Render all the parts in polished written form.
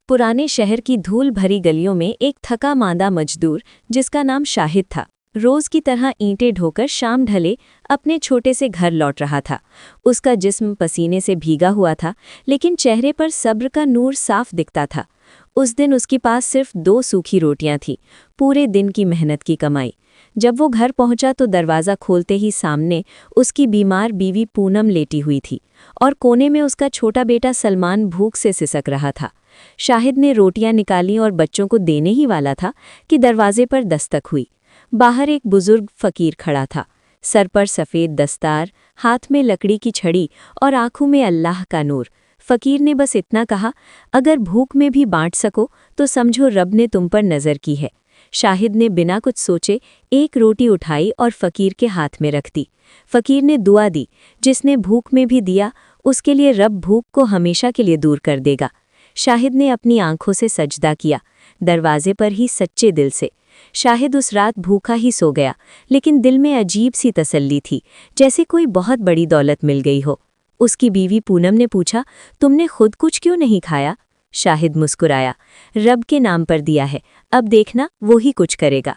पुराने शहर की धूल भरी गलियों में एक थका मांदा मजदूर जिसका नाम शाहिद था रोज की तरह ईंटें ढोकर शाम ढले अपने छोटे से घर लौट रहा था। उसका जिस्म पसीने से भीगा हुआ था, लेकिन चेहरे पर सब्र का नूर साफ दिखता था। उस दिन उसके पास सिर्फ 2 सूखी रोटियां थीं, पूरे दिन की मेहनत की कमाई। जब वो घर पहुंचा तो दरवाज़ा खोलते ही सामने उसकी बीमार बीवी पूनम लेटी हुई थी और कोने में उसका छोटा बेटा सलमान भूख से सिसक रहा था। शाहिद ने रोटियां निकाली और बच्चों को देने ही वाला था कि दरवाजे पर दस्तक हुई। बाहर एक बुजुर्ग फकीर खड़ा था, सर पर सफ़ेद दस्तार, हाथ में लकड़ी की छड़ी और आंखों में अल्लाह का नूर। फकीर ने बस इतना कहा, अगर भूख में भी बांट सको तो समझो रब ने तुम पर नज़र की है। शाहिद ने बिना कुछ सोचे एक रोटी उठाई और फकीर के हाथ में रख दी। फकीर ने दुआ दी, जिसने भूख में भी दिया उसके लिए रब भूख को हमेशा के लिए दूर कर देगा। शाहिद ने अपनी आंखों से सजदा किया, दरवाजे पर ही सच्चे दिल से। शाहिद उस रात भूखा ही सो गया, लेकिन दिल में अजीब सी तसल्ली थी, जैसे कोई बहुत बड़ी दौलत मिल गई हो। उसकी बीवी पूनम ने पूछा, तुमने खुद कुछ क्यों नहीं खाया? शाहिद मुस्कुराया, रब के नाम पर दिया है, अब देखना वो ही कुछ करेगा।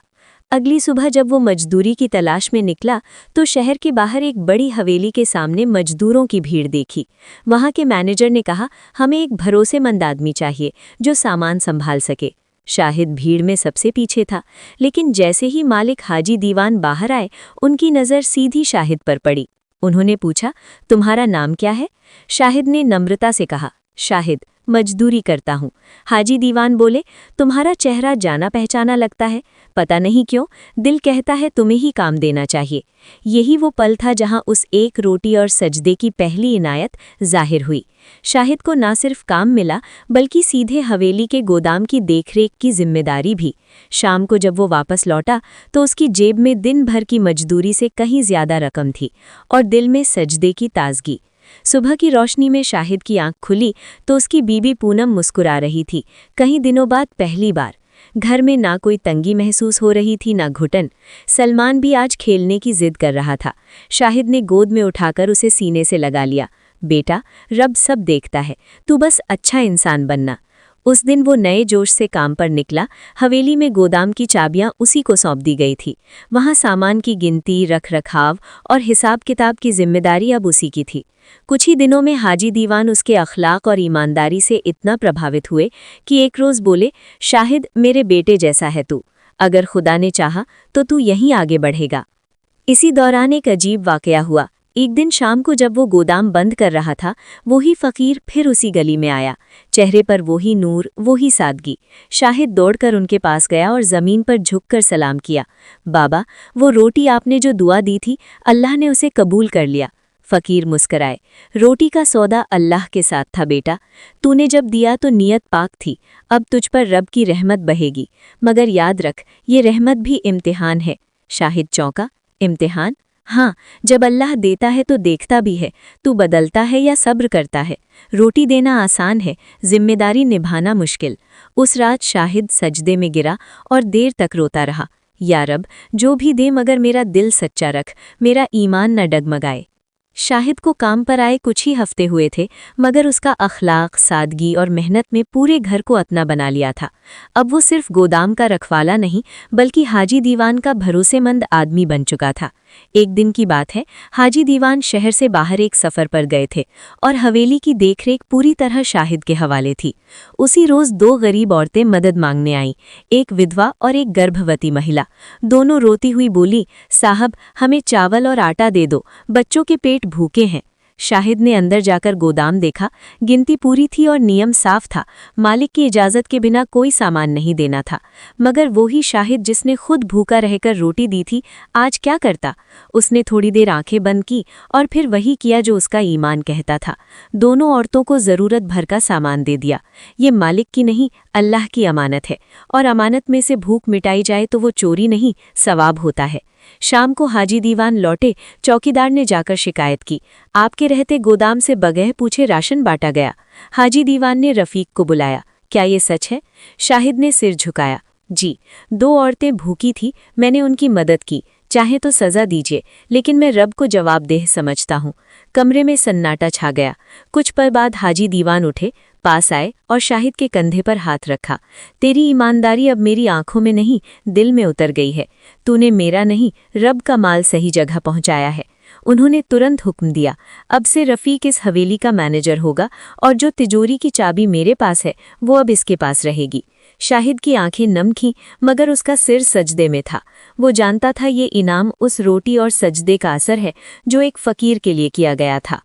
अगली सुबह जब वो मजदूरी की तलाश में निकला तो शहर के बाहर एक बड़ी हवेली के सामने मजदूरों की भीड़ देखी। वहाँ के मैनेजर ने कहा, हमें एक भरोसेमंद आदमी चाहिए जो सामान संभाल सके। शाहिद भीड़ में सबसे पीछे था, लेकिन जैसे ही मालिक हाजी दीवान बाहर आए उनकी नज़र सीधी शाहिद पर पड़ी। उन्होंने पूछा, तुम्हारा नाम क्या है? शाहिद ने नम्रता से कहा, शाहिद, मजदूरी करता हूँ। हाजी दीवान बोले, तुम्हारा चेहरा जाना पहचाना लगता है, पता नहीं क्यों दिल कहता है तुम्हें ही काम देना चाहिए। यही वो पल था जहाँ उस एक रोटी और सजदे की पहली इनायत जाहिर हुई। शाहिद को ना सिर्फ काम मिला बल्कि सीधे हवेली के गोदाम की देखरेख की जिम्मेदारी भी। शाम को जब वो वापस लौटा तो उसकी जेब में दिन भर की मजदूरी से कहीं ज्यादा रकम थी और दिल में सजदे की ताजगी। सुबह की रोशनी में शाहिद की आंख खुली तो उसकी बीबी पूनम मुस्कुरा रही थी, कई दिनों बाद पहली बार। घर में ना कोई तंगी महसूस हो रही थी, ना घुटन। सलमान भी आज खेलने की जिद कर रहा था। शाहिद ने गोद में उठाकर उसे सीने से लगा लिया, बेटा, रब सब देखता है, तू बस अच्छा इंसान बनना। उस दिन वो नए जोश से काम पर निकला। हवेली में गोदाम की चाबियां उसी को सौंप दी गई थी। वहाँ सामान की गिनती, रख रखाव और हिसाब किताब की जिम्मेदारी अब उसी की थी। कुछ ही दिनों में हाजी दीवान उसके अखलाक और ईमानदारी से इतना प्रभावित हुए कि एक रोज़ बोले, शाहिद, मेरे बेटे जैसा है तू, अगर खुदा ने चाहा तो तू यहीं आगे बढ़ेगा। इसी दौरान एक अजीब वाकया हुआ। एक दिन शाम को जब वो गोदाम बंद कर रहा था, वही फकीर फिर उसी गली में आया, चेहरे पर वही नूर, वही सादगी। शाहिद दौड़कर उनके पास गया और ज़मीन पर झुककर सलाम किया, बाबा, वो रोटी आपने जो दुआ दी थी, अल्लाह ने उसे कबूल कर लिया। फकीर मुस्कराए, रोटी का सौदा अल्लाह के साथ था बेटा, तूने जब दिया तो नियत पाक थी, अब तुझ पर रब की रहमत बहेगी, मगर याद रख, ये रहमत भी इम्तिहान है। शाहिद चौंका, इम्तिहान? हाँ, जब अल्लाह देता है तो देखता भी है, तू बदलता है या सब्र करता है। रोटी देना आसान है, जिम्मेदारी निभाना मुश्किल। उस रात शाहिद सजदे में गिरा और देर तक रोता रहा, या रब, जो भी दे मगर मेरा दिल सच्चा रख, मेरा ईमान न डगमगाए। शाहिद को काम पर आए कुछ ही हफ्ते हुए थे, मगर उसका अखलाक, सादगी और मेहनत में पूरे घर को अपना बना लिया था। अब वो सिर्फ गोदाम का रखवाला नहीं बल्कि हाजी दीवान का भरोसेमंद आदमी बन चुका था। एक दिन की बात है, हाजी दीवान शहर से बाहर एक सफ़र पर गए थे और हवेली की देखरेख पूरी तरह शाहिद के हवाले थी। उसी रोज़ 2 गरीब औरतें मदद मांगने आईं, एक विधवा और एक गर्भवती महिला। दोनों रोती हुई बोली, साहब, हमें चावल और आटा दे दो, बच्चों के पेट भूखे हैं। शाहिद ने अंदर जाकर गोदाम देखा, गिनती पूरी थी और नियम साफ था, मालिक की इजाज़त के बिना कोई सामान नहीं देना था। मगर वही शाहिद जिसने खुद भूखा रहकर रोटी दी थी, आज क्या करता? उसने थोड़ी देर आंखें बंद की और फिर वही किया जो उसका ईमान कहता था। दोनों औरतों को ज़रूरत भर का सामान दे दिया। ये मालिक की नहीं, अल्लाह की अमानत है, और अमानत में से भूख मिटाई जाए तो वो चोरी नहीं, सवाब होता है। शाम को हाजी दीवान लौटे, चौकीदार ने जाकर शिकायत की, आपके रहते गोदाम से बगैर पूछे राशन बांटा गया। हाजी दीवान ने रफ़ीक को बुलाया, क्या ये सच है? शाहिद ने सिर झुकाया, जी, 2 औरतें भूखी थी, मैंने उनकी मदद की, चाहे तो सज़ा दीजिए, लेकिन मैं रब को जवाबदेह समझता हूँ। कमरे में सन्नाटा छा गया। कुछ पल बाद हाजी दीवान उठे, पास आए और शाहिद के कंधे पर हाथ रखा। तेरी ईमानदारी अब मेरी आंखों में नहीं, दिल में उतर गई है। तूने मेरा नहीं, रब का माल सही जगह पहुंचाया है। उन्होंने तुरंत हुक्म दिया, अब से रफ़ीक इस हवेली का मैनेजर होगा और जो तिजोरी की चाबी मेरे पास है वो अब इसके पास रहेगी। शाहिद की आंखें नम थीं, मगर उसका सिर सजदे में था। वो जानता था ये इनाम उस रोटी और सजदे का असर है जो एक फ़कीर के लिए किया गया था।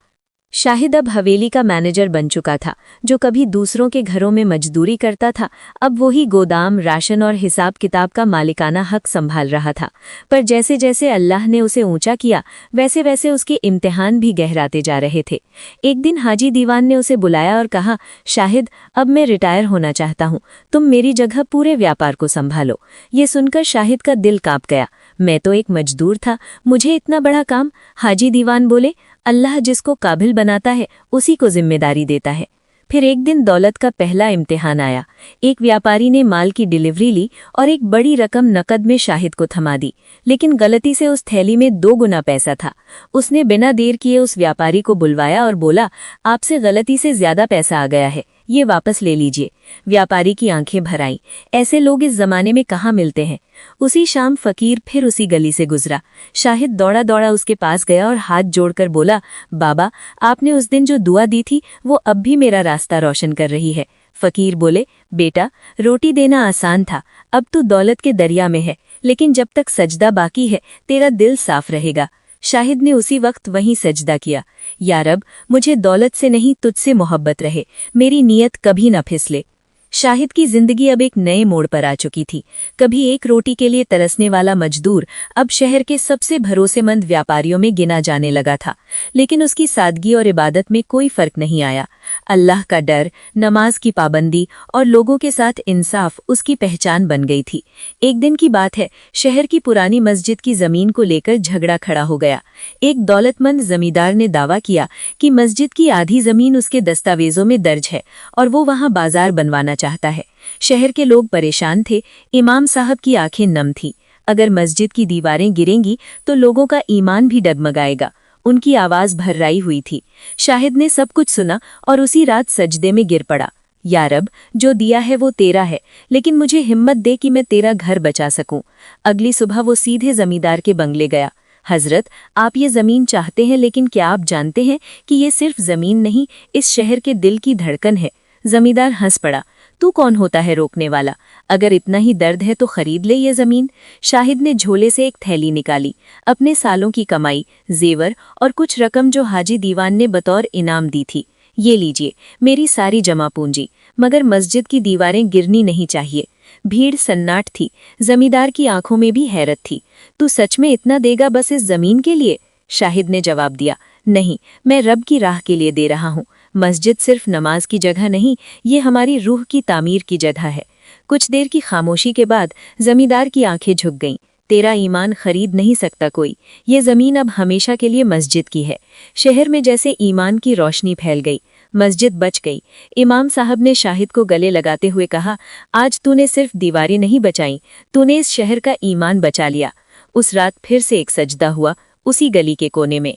शाहिद अब हवेली का मैनेजर बन चुका था। जो कभी दूसरों के घरों में मजदूरी करता था, अब वही गोदाम, राशन और हिसाब किताब का मालिकाना हक संभाल रहा था। पर जैसे जैसे अल्लाह ने उसे ऊंचा किया, वैसे वैसे उसके इम्तिहान भी गहराते जा रहे थे। एक दिन हाजी दीवान ने उसे बुलाया और कहा, शाहिद, अब मैं रिटायर होना चाहता हूँ, तुम मेरी जगह पूरे व्यापार को संभालो। ये सुनकर शाहिद का दिल कांप गया। मैं तो एक मजदूर था, मुझे इतना बड़ा काम? हाजी दीवान बोले, अल्लाह जिसको काबिल बनाता है उसी को जिम्मेदारी देता है। फिर एक दिन दौलत का पहला इम्तिहान आया। एक व्यापारी ने माल की डिलीवरी ली और एक बड़ी रकम नकद में शाहिद को थमा दी, लेकिन गलती से उस थैली में 2 गुना पैसा था। उसने बिना देर किए उस व्यापारी को बुलवाया और बोला, आपसे गलती से ज्यादा पैसा आ गया है, ये वापस ले लीजिए। व्यापारी की आंखें भर आईं। ऐसे लोग इस जमाने में कहाँ मिलते हैं। उसी शाम फकीर फिर उसी गली से गुजरा। शाहिद दौड़ा दौड़ा उसके पास गया और हाथ जोड़कर बोला, बाबा, आपने उस दिन जो दुआ दी थी वो अब भी मेरा रास्ता रोशन कर रही है। फकीर बोले, बेटा, रोटी देना आसान था, अब तू दौलत के दरिया में है, लेकिन जब तक सजदा बाकी है तेरा दिल साफ रहेगा। शाहिद ने उसी वक्त वहीं सजदा किया, या रब, मुझे दौलत से नहीं तुझसे मोहब्बत रहे, मेरी नीयत कभी न फिसले। शाहिद की जिंदगी अब एक नए मोड़ पर आ चुकी थी। कभी एक रोटी के लिए तरसने वाला मजदूर अब शहर के सबसे भरोसेमंद व्यापारियों में गिना जाने लगा था। लेकिन उसकी सादगी और इबादत में कोई फर्क नहीं आया। अल्लाह का डर, नमाज की पाबंदी और लोगों के साथ इंसाफ उसकी पहचान बन गई थी। एक दिन की बात है, शहर की पुरानी मस्जिद की जमीन को लेकर झगड़ा खड़ा हो गया। एक दौलतमंद जमींदार ने दावा किया कि मस्जिद की आधी जमीन उसके दस्तावेजों में दर्ज है और वो वहां बाजार बनवाना चाहता है। शहर के लोग परेशान थे। इमाम साहब की आंखें नम थीं। अगर मस्जिद की दीवारें गिरेंगी तो लोगों का ईमान भी डगमगाएगा। उनकी आवाज भर्राई हुई थी। शाहिद ने सब कुछ सुना और उसी रात सजदे में गिर पड़ा। या रब, जो दिया है वो तेरा है, लेकिन मुझे हिम्मत दे कि मैं तेरा घर बचा सकूं। अगली सुबह वो सीधे जमींदार के बंगले गया। हजरत, आप ये जमीन चाहते हैं, लेकिन क्या आप जानते हैं कि ये सिर्फ जमीन नहीं, इस शहर के दिल की धड़कन है। जमींदार हंस पड़ा। तू कौन होता है रोकने वाला? अगर इतना ही दर्द है तो खरीद ले ये जमीन। शाहिद ने झोले से एक थैली निकाली। अपने सालों की कमाई, जेवर और कुछ रकम जो हाजी दीवान ने बतौर इनाम दी थी। ये लीजिए, मेरी सारी जमा पूंजी, मगर मस्जिद की दीवारें गिरनी नहीं चाहिए। भीड़ सन्नाट थी। जमींदार की आंखों में भी हैरत थी। तू सच में इतना देगा बस इस जमीन के लिए? शाहिद ने जवाब दिया, नहीं, मैं रब की राह के लिए दे रहा हूँ। मस्जिद सिर्फ नमाज की जगह नहीं, ये हमारी रूह की तामीर की जगह है। कुछ देर की खामोशी के बाद जमींदार की आंखें झुक गईं। तेरा ईमान खरीद नहीं सकता कोई। ये जमीन अब हमेशा के लिए मस्जिद की है। शहर में जैसे ईमान की रोशनी फैल गई। मस्जिद बच गई। इमाम साहब ने शाहिद को गले लगाते हुए कहा, आज तूने सिर्फ दीवारें नहीं बचाई, तूने इस शहर का ईमान बचा लिया। उस रात फिर से एक सजदा हुआ, उसी गली के कोने में।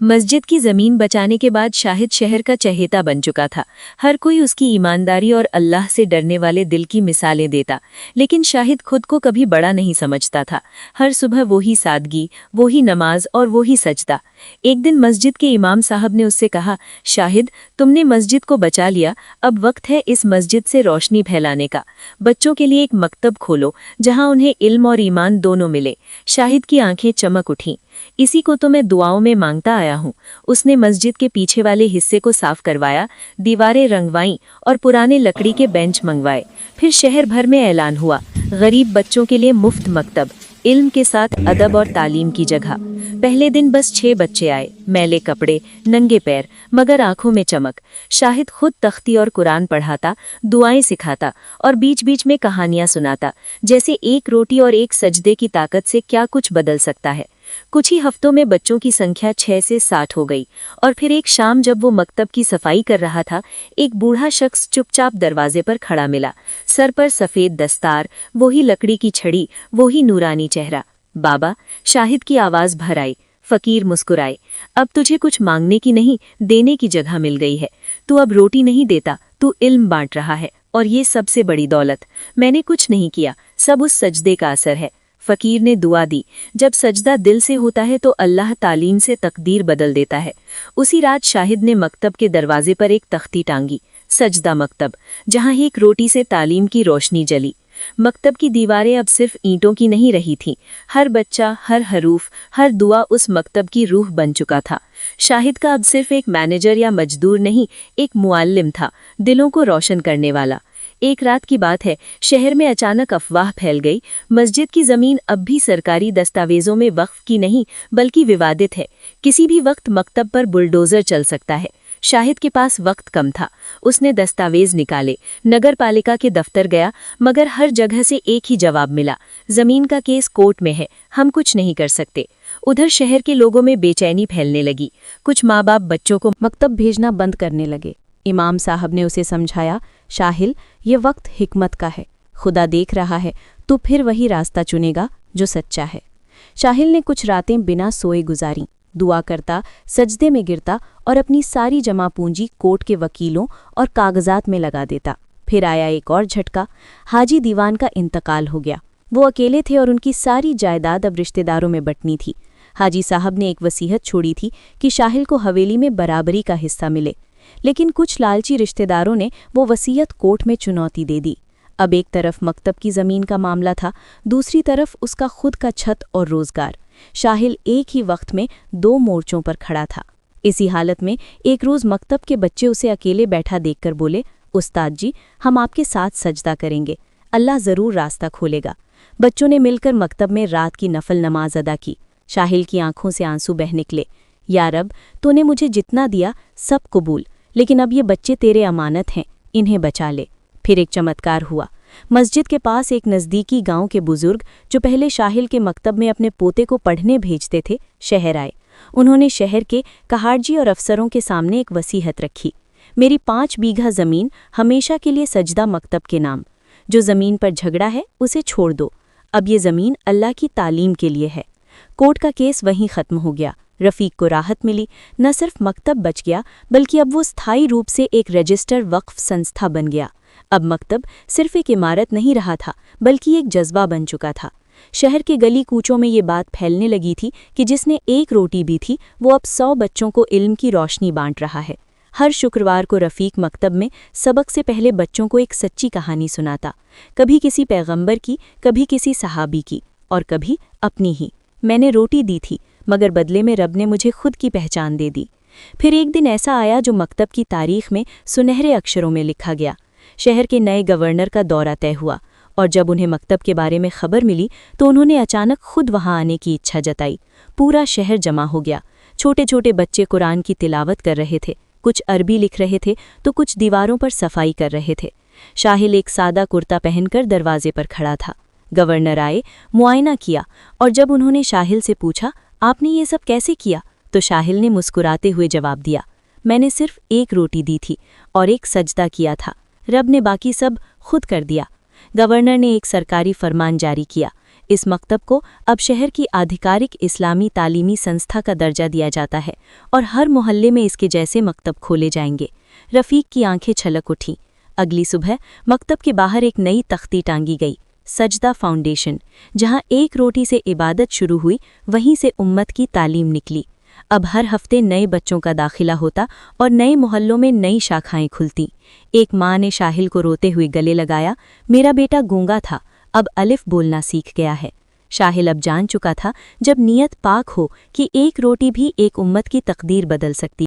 मस्जिद की जमीन बचाने के बाद शाहिद शहर का चहेता बन चुका था। हर कोई उसकी ईमानदारी और अल्लाह से डरने वाले दिल की मिसालें देता। लेकिन शाहिद खुद को कभी बड़ा नहीं समझता था। हर सुबह वही सादगी, वही नमाज और वही सजदा। एक दिन मस्जिद के इमाम साहब ने उससे कहा, शाहिद, तुमने मस्जिद को बचा लिया, अब वक्त है इस मस्जिद से रोशनी फैलाने का। बच्चों के लिए एक मकतब खोलो जहां उन्हें इल्म और ईमान दोनों मिले। शाहिद की आंखें चमक उठीं। इसी को तो मैं दुआओं में मांगता आया हूँ। उसने मस्जिद के पीछे वाले हिस्से को साफ करवाया, दीवारें रंगवाईं और पुराने लकड़ी के बेंच मंगवाए। फिर शहर भर में ऐलान हुआ, गरीब बच्चों के लिए मुफ्त मकतब, इल्म के साथ अदब और तालीम की जगह। पहले दिन बस 6 बच्चे आए, मैले कपड़े, नंगे पैर, मगर आंखों में चमक। शाहिद खुद तख्ती और कुरान पढ़ाता, दुआएं सिखाता और बीच बीच में कहानियां सुनाता, जैसे एक रोटी और एक सजदे की ताकत से क्या कुछ बदल सकता है। कुछ ही हफ्तों में बच्चों की संख्या 6 से 60 हो गई। और फिर एक शाम जब वो मकतब की सफाई कर रहा था, एक बूढ़ा शख्स चुपचाप दरवाजे पर खड़ा मिला। सर पर सफेद दस्तार, वही लकड़ी की छड़ी, वही नूरानी चेहरा। बाबा, शाहिद की आवाज भर आई। फकीर मुस्कुराए। अब तुझे कुछ मांगने की नहीं, देने की जगह मिल गई है। तू अब रोटी नहीं देता, तू इल्म बांट रहा है, और ये सबसे बड़ी दौलत। मैंने कुछ नहीं किया, सब उस सजदे का असर है। फकीर ने दुआ दी। जब सजदा दिल से होता है तो अल्लाह तालीम से तकदीर बदल देता है। उसी रात शाहिद ने मकतब के दरवाजे पर एक तख्ती टांगी, सजदा मकतब, जहां एक रोटी से तालीम की रोशनी जली। मकतब की दीवारें अब सिर्फ ईंटों की नहीं रही थीं। हर बच्चा, हर हरूफ, हर दुआ उस मकतब की रूह बन चुका था। शाहिद का अब सिर्फ एक मैनेजर या मजदूर नहीं, एक मुअल्लिम था, दिलों को रोशन करने वाला। एक रात की बात है, शहर में अचानक अफवाह फैल गई। मस्जिद की जमीन अब भी सरकारी दस्तावेजों में वक्फ की नहीं बल्कि विवादित है। किसी भी वक्त मकतब पर बुलडोजर चल सकता है। शाहिद के पास वक्त कम था। उसने दस्तावेज निकाले, नगर पालिका के दफ्तर गया, मगर हर जगह से एक ही जवाब मिला, जमीन का केस कोर्ट में है, हम कुछ नहीं कर सकते। उधर शहर के लोगों में बेचैनी फैलने लगी। कुछ माँ बाप बच्चों को मकतब भेजना बंद करने लगे। इमाम साहब ने उसे समझाया, शाहिल, ये वक्त हिकमत का है, खुदा देख रहा है, तू फिर वही रास्ता चुनेगा जो सच्चा है। शाहिल ने कुछ रातें बिना सोए गुजारी, दुआ करता, सजदे में गिरता और अपनी सारी जमा पूंजी कोर्ट के वकीलों और कागजात में लगा देता। फिर आया एक और झटका। हाजी दीवान का इंतकाल हो गया। वो अकेले थे और उनकी सारी जायदाद अब रिश्तेदारों में बंटनी थी। हाजी साहब ने एक वसीयत छोड़ी थी कि शाहिल को हवेली में बराबरी का हिस्सा मिले, लेकिन कुछ लालची रिश्तेदारों ने वो वसीयत कोर्ट में चुनौती दे दी। अब एक तरफ मकतब की ज़मीन का मामला था, दूसरी तरफ उसका खुद का छत और रोज़गार। शाहिल एक ही वक्त में दो मोर्चों पर खड़ा था। इसी हालत में एक रोज़ मकतब के बच्चे उसे अकेले बैठा देखकर बोले, उस्ताद जी, हम आपके साथ सजदा करेंगे, अल्लाह ज़रूर रास्ता खोलेगा। बच्चों ने मिलकर मकतब में रात की नफल नमाज अदा की। शाहिल की आंखों से आंसू बह निकले। या रब, तूने मुझे जितना दिया सब कबूल, लेकिन अब ये बच्चे तेरे अमानत हैं, इन्हें बचा ले। फिर एक चमत्कार हुआ। मस्जिद के पास एक नज़दीकी गांव के बुजुर्ग, जो पहले शाहिल के मकतब में अपने पोते को पढ़ने भेजते थे, शहर आए। उन्होंने शहर के कहारजी और अफसरों के सामने एक वसीयत रखी, मेरी 5 बीघा ज़मीन हमेशा के लिए सजदा मकतब के नाम। जो ज़मीन पर झगड़ा है उसे छोड़ दो, अब ये ज़मीन अल्लाह की तालीम के लिए है। कोर्ट का केस वहीं ख़त्म हो गया। रफ़ीक को राहत मिली। न सिर्फ मकतब बच गया, बल्कि अब वो स्थायी रूप से एक रजिस्टर वक्फ संस्था बन गया। अब मकतब सिर्फ एक इमारत नहीं रहा था, बल्कि एक जज्बा बन चुका था। शहर के गली कूचों में ये बात फैलने लगी थी कि जिसने एक रोटी भी थी, वो अब 100 बच्चों को इल्म की रोशनी बांट रहा है। हर शुक्रवार को रफ़ीक मकतब में सबक से पहले बच्चों को एक सच्ची कहानी सुनाता, कभी किसी पैगंबर की, कभी किसी सहाबी की, और कभी अपनी ही। मैंने रोटी दी थी, मगर बदले में रब ने मुझे खुद की पहचान दे दी। फिर एक दिन ऐसा आया जो मकतब की तारीख में सुनहरे अक्षरों में लिखा गया। शहर के नए गवर्नर का दौरा तय हुआ, और जब उन्हें मकतब के बारे में खबर मिली तो उन्होंने अचानक खुद वहां आने की इच्छा जताई। पूरा शहर जमा हो गया। छोटे छोटे बच्चे कुरान की तिलावत कर रहे थे, कुछ अरबी लिख रहे थे तो कुछ दीवारों पर सफाई कर रहे थे। शाहिल एक सादा कुर्ता पहनकर दरवाजे पर खड़ा था। गवर्नर आए, मुआयना किया, और जब उन्होंने शाहिल से पूछा, आपने ये सब कैसे किया, तो शाहिल ने मुस्कुराते हुए जवाब दिया, मैंने सिर्फ एक रोटी दी थी और एक सजदा किया था, रब ने बाकी सब खुद कर दिया। गवर्नर ने एक सरकारी फरमान जारी किया, इस मकतब को अब शहर की आधिकारिक इस्लामी तालीमी संस्था का दर्जा दिया जाता है और हर मोहल्ले में इसके जैसे मकतब खोले जाएंगे। रफ़ीक की आंखें छलक उठीं। अगली सुबह मकतब के बाहर एक नई तख्ती टांगी गई, सजदा फाउंडेशन। जहां एक रोटी से इबादत शुरू हुई, वहीं से उम्मत की तालीम निकली। अब हर हफ्ते नए बच्चों का दाखिला होता और नए मोहल्लों में नई शाखाएं खुलती। एक माँ ने शाहिल को रोते हुए गले लगाया, मेरा बेटा गूंगा था, अब अलिफ बोलना सीख गया है। शाहिल अब जान चुका था, जब नीयत पाक हो, कि एक रोटी भी एक उम्मत की तकदीर बदल सकती